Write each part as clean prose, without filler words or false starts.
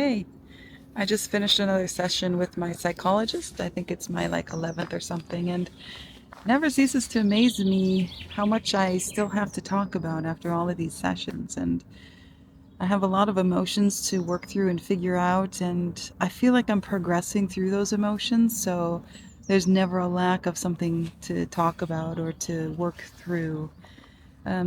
Hey, I just finished another session with my psychologist. I think it's my 11th or something, and it never ceases to amaze me how much I still have to talk about after all of these sessions. And I have a lot of emotions to work through and figure out, and I feel like I'm progressing through those emotions, so there's never a lack of something to talk about or to work through.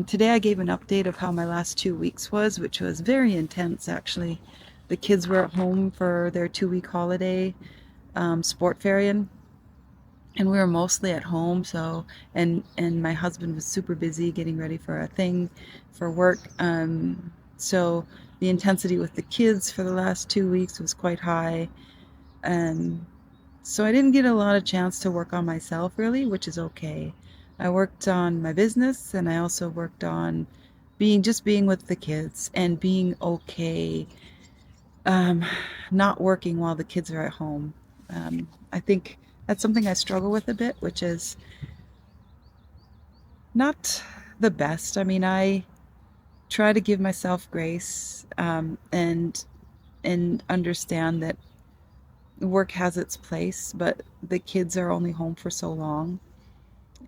Today I gave an update of how my last 2 weeks was, which was very intense actually. The kids were at home for their 2 week holiday, sport fairing, and we were mostly at home. So, and my husband was super busy getting ready for a thing for work. So the intensity with the kids for the last 2 weeks was quite high. Um, so I didn't get a lot of chance to work on myself really, which is okay. I worked on my business and I also worked on being with the kids and being okay, um, not working while the kids are at home. I think that's something I struggle with a bit, which is not the best. I mean, I try to give myself grace, and understand that work has its place, but the kids are only home for so long,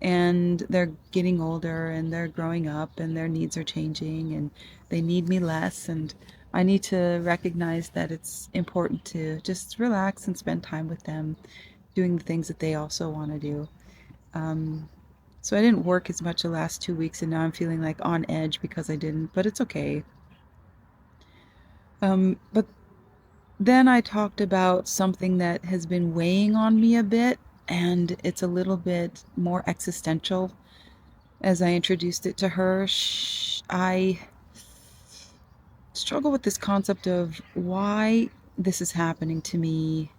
and they're getting older and they're growing up and their needs are changing and they need me less, and I need to recognize that it's important to just relax and spend time with them doing the things that they also want to do. um, so I didn't work as much the last 2 weeks, and now I'm feeling like on edge because I didn't, but it's okay. But then I talked about something that has been weighing on me a bit, and it's a little bit more existential. As I introduced it to her, I struggle with this concept of why this is happening to me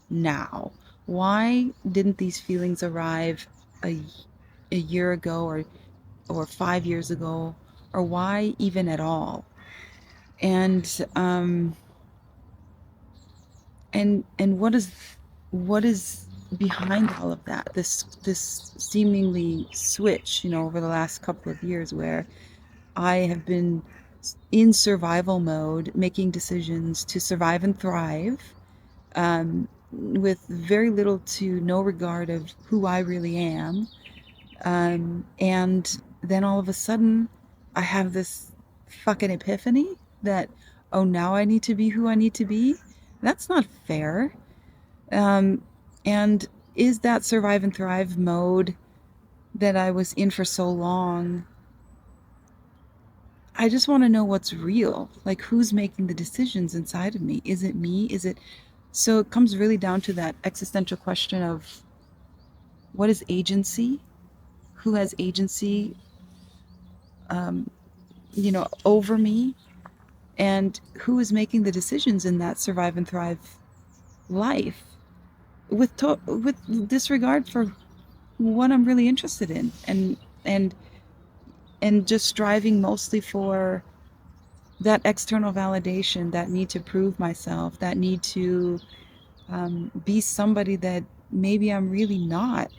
now. Why didn't these feelings arrive a, a year ago, or 5 years ago, or why even at all? And and what is behind all of that? This seemingly switch, over the last couple of years, where I have been in survival mode, making decisions to survive and thrive, with very little to no regard of who I really am. And then all of a sudden, I have this fucking epiphany that, oh, now I need to be who I need to be. That's not fair. Um, and is that survive and thrive mode that I was in for so long? I just want to know what's real. Like, who's making the decisions inside of me? Is it me? Is it. So it comes really down to that existential question of what is agency? Who has agency, um, over me? And who is making the decisions in that survive and thrive life? With disregard for what I'm really interested in, and and just striving mostly for that external validation, that need to prove myself, that need to, be somebody that maybe I'm really not.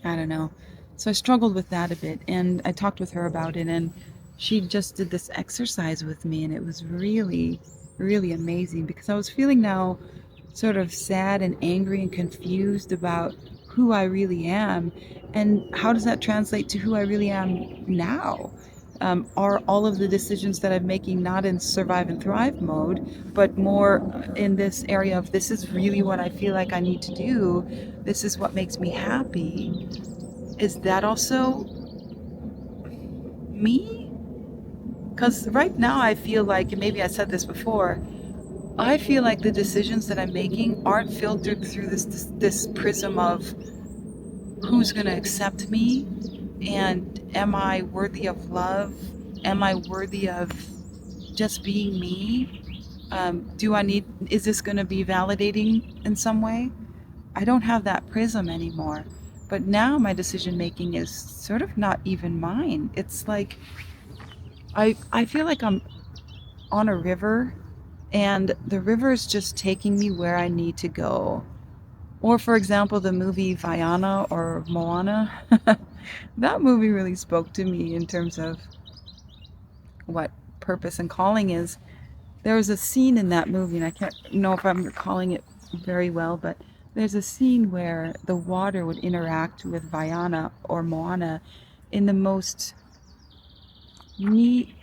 I don't know. So I struggled with that a bit, and I talked with her about it, and she just did this exercise with me, and it was really, really amazing because I was feeling now sort of sad and angry and confused about who I really am, and how does that translate to who I really am now? Are all of the decisions that I'm making not in survive and thrive mode, but more in this area of this is really what I feel like I need to do? This is what makes me happy. Is that also me? Because right now I feel like, and maybe I said this before, I feel like the decisions that I'm making aren't filtered through this prism of who's going to accept me, and am I worthy of love? Am I worthy of just being me? Is this going to be validating in some way? I don't have that prism anymore. But now my decision making is sort of not even mine. It's like I feel like I'm on a river, and the river is just taking me where I need to go. Or, for example, the movie Vaiana or Moana. That movie really spoke to me in terms of what purpose and calling is. There was a scene in that movie, and I can't know if I'm recalling it very well, but there's a scene where the water would interact with Vaiana or Moana in the most neat,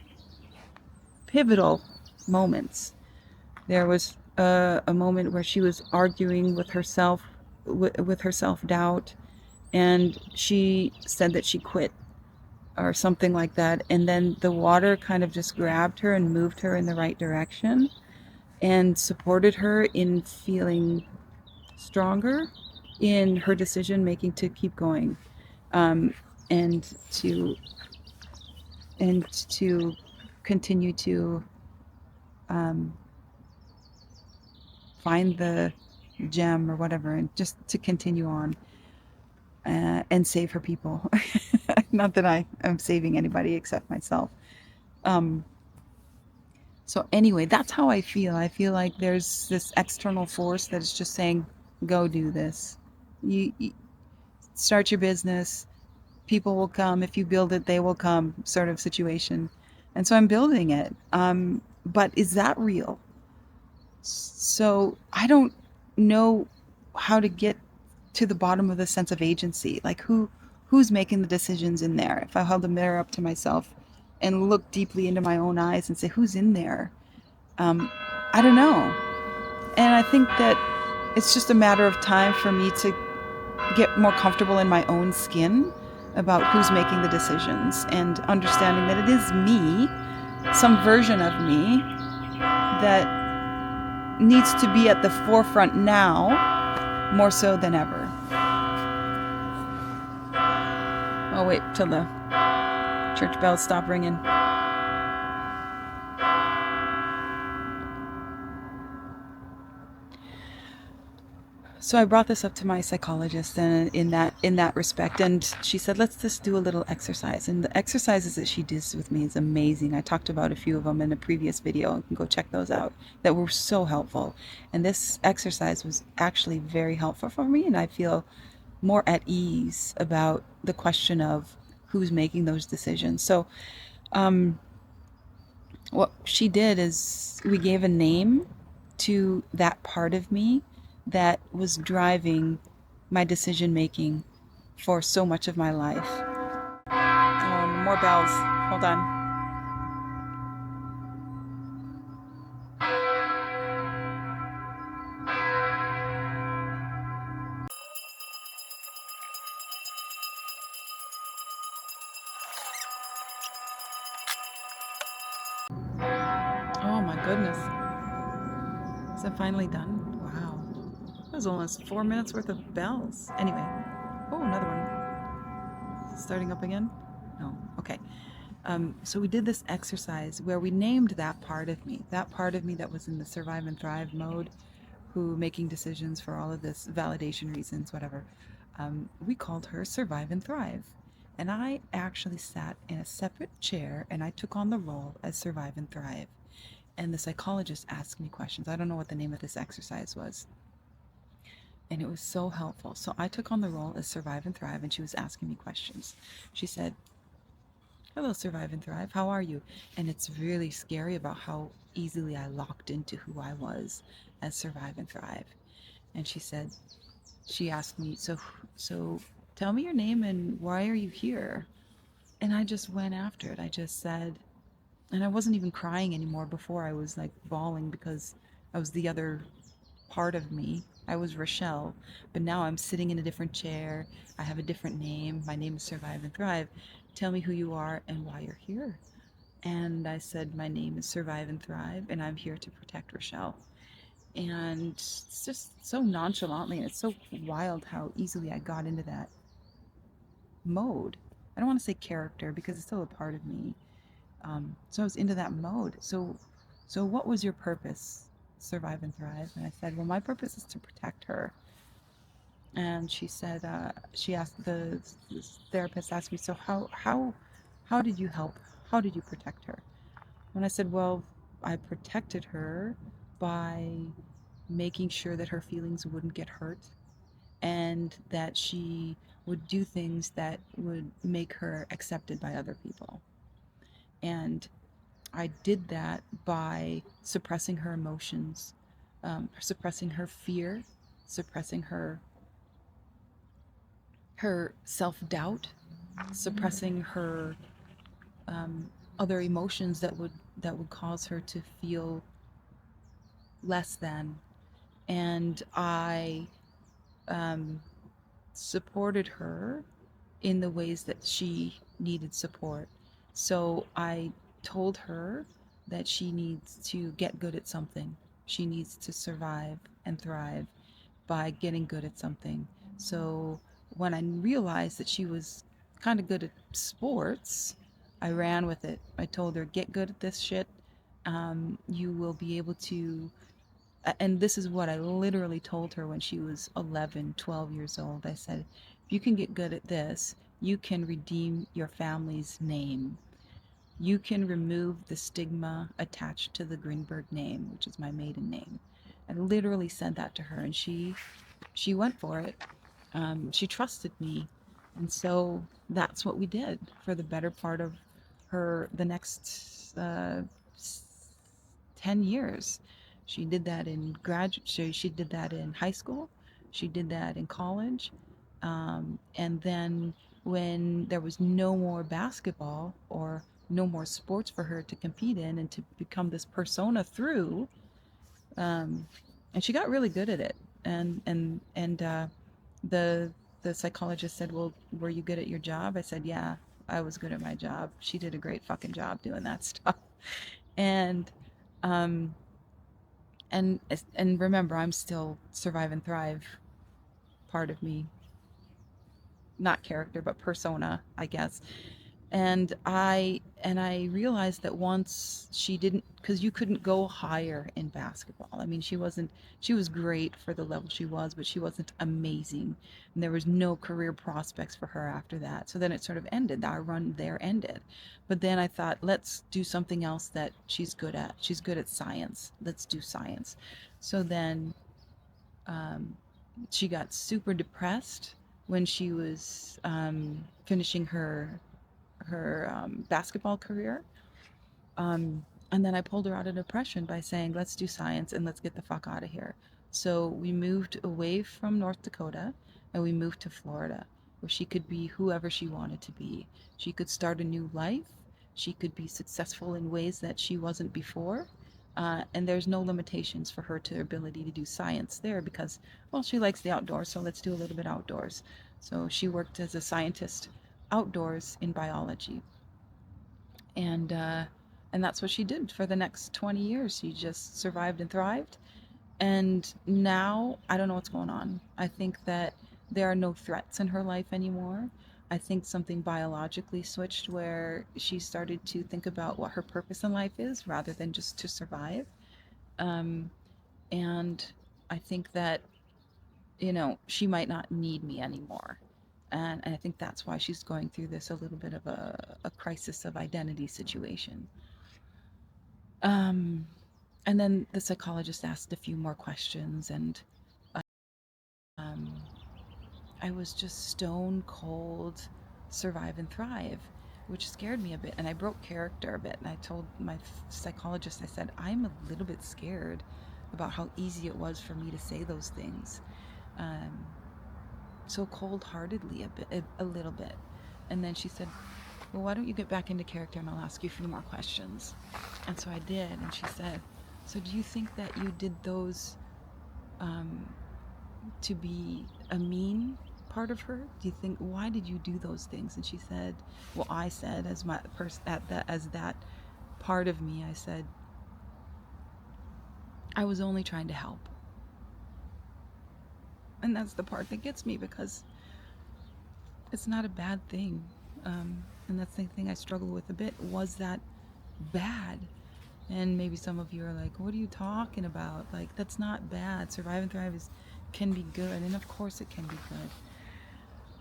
pivotal moments. There was a moment where she was arguing with herself, with her self-doubt, and she said that she quit or something like that. And then the water kind of just grabbed her and moved her in the right direction and supported her in feeling stronger in her decision making to keep going, um, and to and to continue to um, find the gem or whatever, and just to continue on and save her people. Not that I am saving anybody except myself. Um, so anyway, that's how I feel. I feel like there's this external force that is just saying, "Go do this. You start your business. People will come. If you build it, they will come," sort of situation. And so I'm building it. But is that real? So I don't know how to get to the bottom of the sense of agency. Like who's making the decisions in there? If I held a mirror up to myself and looked deeply into my own eyes and say, who's in there? I don't know. And I think that it's just a matter of time for me to get more comfortable in my own skin about who's making the decisions and understanding that it is me, some version of me that needs to be at the forefront now more so than ever. I'll wait till the church bells stop ringing. So I brought this up to my psychologist, and in that respect, and she said, let's just do a little exercise. And the exercises that she does with me is amazing. I talked about a few of them in a previous video. You can go check those out, that were so helpful. And this exercise was actually very helpful for me, and I feel more at ease about the question of who's making those decisions. So what she did is we gave a name to that part of me that was driving my decision making for so much of my life. More bells. Hold on. Oh my goodness. Is it finally done? Wow. That was almost 4 minutes worth of bells. Anyway. Oh, another one. Starting up again? No. Okay. So we did this exercise where we named that part of me that was in the survive and thrive mode, who making decisions for all of this validation reasons, whatever. We called her Survive and Thrive. And I actually sat in a separate chair and I took on the role as Survive and Thrive. And the psychologist asked me questions. I don't know what the name of this exercise was. And it was so helpful. So I took on the role as Survive and Thrive, and she was asking me questions. She said, "Hello, Survive and Thrive. How are you?" And it's really scary about how easily I locked into who I was as Survive and Thrive. And she asked me, so tell me your name and why are you here?" And I just went after it. I just said, and I wasn't even crying anymore. Before I was like bawling because I was the other part of me. I was Rochelle, but now I'm sitting in a different chair. I have a different name. My name is Survive and Thrive. Tell me who you are and why you're here. And I said, my name is Survive and Thrive, and I'm here to protect Rochelle. And it's just so nonchalantly, and it's so wild how easily I got into that mode. I don't want to say character because it's still a part of me. So I was into that mode. So what was your purpose, Survive and Thrive? And I said, well, my purpose is to protect her. And she said, she asked the therapist asked me, so how did you help? How did you protect her? And I said, well, I protected her by making sure that her feelings wouldn't get hurt and that she would do things that would make her accepted by other people. And I did that by suppressing her emotions, suppressing her fear, suppressing her self-doubt, suppressing her other emotions that would cause her to feel less than. And I um, supported her in the ways that she needed support. So I told her that she needs to get good at something. She needs to survive and thrive by getting good at something. So when I realized that she was kind of good at sports, I ran with it. I told her, get good at this shit. You will be able to, and this is what I literally told her when she was 11, 12 years old. I said, if you can get good at this, you can redeem your family's name. You can remove the stigma attached to the Greenberg name, which is my maiden name. I literally said that to her, and she went for it. She trusted me, and so that's what we did for the better part of the next 10 years. She did that in graduate. She did that in high school. She did that in college, and then when there was no more basketball or no more sports for her to compete in and to become this persona through, um, and she got really good at it. And the the psychologist said, "Well, were you good at your job?" I said, "Yeah, I was good at my job." She did a great fucking job doing that stuff. And um, and and remember, I'm still survive and thrive part of me, not character, but persona, I guess. And I realized that once she didn't, because you couldn't go higher in basketball. I mean, she was great for the level she was, but she wasn't amazing, and there was no career prospects for her after that. So then it sort of ended. Our run there ended. But then I thought, let's do something else that she's good at. She's good at science. Let's do science. So then um, she got super depressed when she was finishing her basketball career. And then I pulled her out of depression by saying, let's do science and let's get the fuck out of here. So we moved away from North Dakota and we moved to Florida, where she could be whoever she wanted to be. She could start a new life. She could be successful in ways that she wasn't before. And there's no limitations for her to her ability to do science there because, well, she likes the outdoors, so let's do a little bit outdoors. So she worked as a scientist outdoors in biology, and uh, and that's what she did for the next 20 years. She just survived and thrived. And now I don't know what's going on. I think that there are no threats in her life anymore. I think something biologically switched where she started to think about what her purpose in life is rather than just to survive. Um, and I think that, she might not need me anymore. And I think that's why she's going through this a little bit of a crisis of identity situation. Um, and then the psychologist asked a few more questions, and um, I was just stone cold survive and thrive, which scared me a bit. And I broke character a bit. And I told my psychologist, I said, I'm a little bit scared about how easy it was for me to say those things. Um, so cold heartedly a little bit. And then she said, well, why don't you get back into character and I'll ask you a few more questions. And so I did. And she said, so do you think that you did those um, to be a mean part of her? Do you think, why did you do those things? And she said, well, I said, as my person at that, as that part of me, I said, I was only trying to help. And that's the part that gets me because it's not a bad thing. And that's the thing I struggle with a bit. Was that bad? And maybe some of you are like, what are you talking about? Like, that's not bad. Survive and thrive can be good. And of course it can be good.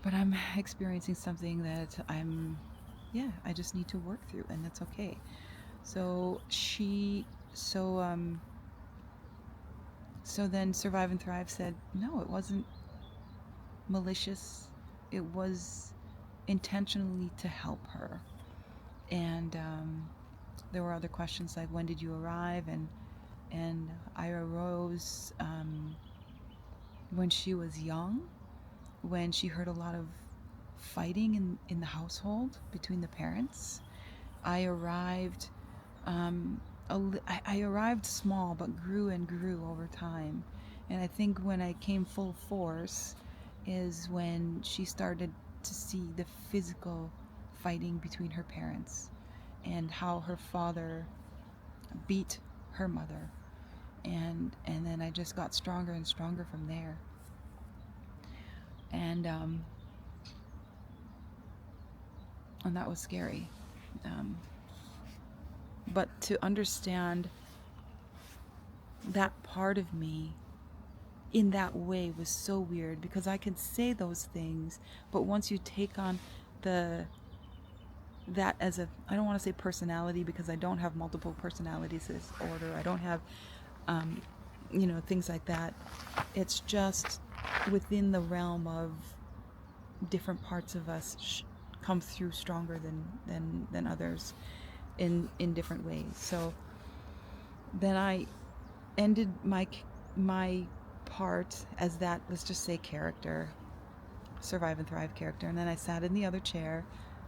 But I'm experiencing something that I just need to work through, and that's okay. So so, so then Survive and Thrive said, no, it wasn't malicious. It was intentionally to help her. And there were other questions like, when did you arrive? And I arose when she was young, when she heard a lot of fighting in the household between the parents. I arrived I arrived small but grew and grew over time. And I think when I came full force is when she started to see the physical fighting between her parents and how her father beat her mother. And then I just got stronger and stronger from there. And and that was scary. Um, but to understand that part of me in that way was so weird, because I can say those things, but once you take on that as a, I don't want to say personality, because I don't have multiple personalities disorder. I don't have things like that. It's just within the realm of different parts of us come through stronger than others in different ways. So then I ended my part as that, let's just say, character, survive and thrive character, and then I sat in the other chair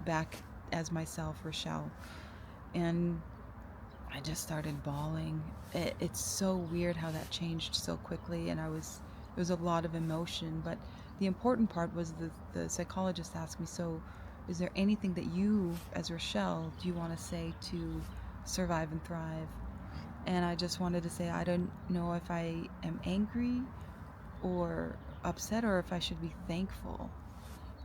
back as myself, Rochelle, and I just started bawling. It's so weird how that changed so quickly, and there was a lot of emotion. But the important part was the psychologist asked me, so is there anything that you, as Rochelle, do you want to say to survive and thrive? And I just wanted to say, I don't know if I am angry or upset, or if I should be thankful.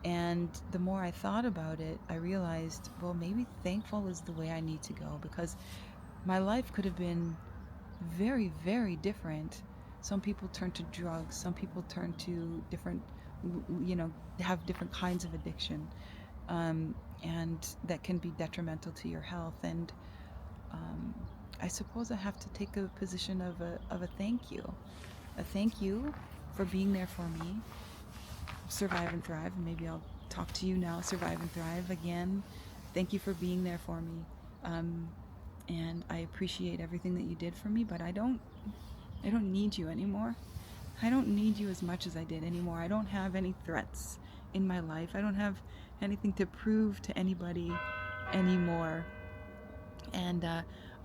And the more I thought about it, I realized, well, maybe thankful is the way I need to go, because my life could have been very, very different. Some people turn to drugs, some people turn to different, have different kinds of addiction, and that can be detrimental to your health. And I suppose I have to take a position of a thank you. A thank you for being there for me, survive and thrive. And maybe I'll talk to you now, survive and thrive again. Thank you for being there for me. And I appreciate everything that you did for me, but I don't need you anymore. I don't need you as much as I did anymore. I don't have any threats in my life. I don't have anything to prove to anybody anymore. And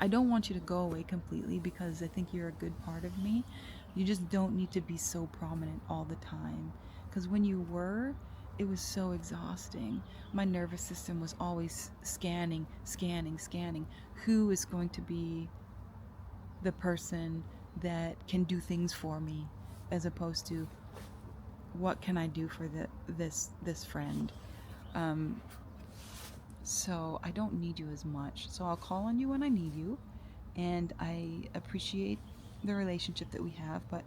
I don't want you to go away completely, because I think you're a good part of me. You just don't need to be so prominent all the time, because when you were, it was so exhausting. My nervous system was always scanning. Who is going to be the person that can do things for me, as opposed to what can I do for this friend. So I don't need you as much. So I'll call on you when I need you, and I appreciate the relationship that we have, but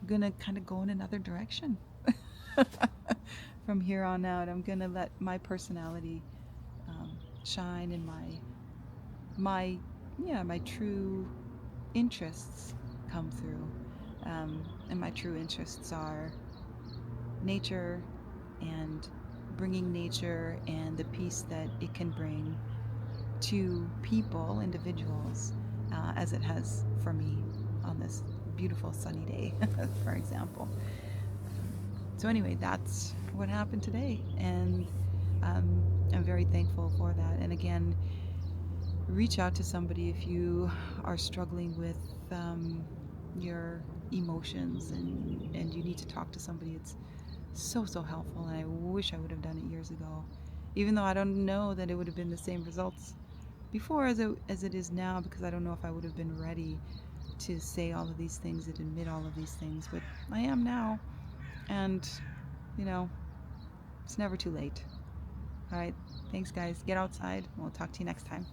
I'm gonna kind of go in another direction. From here on out, I'm gonna let my personality shine, and my true interests come through. And my true interests are nature, and bringing nature and the peace that it can bring to people, individuals, as it has for me on this beautiful sunny day, for example. So anyway, that's what happened today, and I'm very thankful for that. And again, reach out to somebody if you are struggling with your emotions, and you need to talk to somebody. It's so helpful, and I wish I would have done it years ago, even though I don't know that it would have been the same results before as it is now, because I don't know if I would have been ready to say all of these things and admit all of these things, but I am now. And it's never too late. All right, thanks guys, get outside, we'll talk to you next time.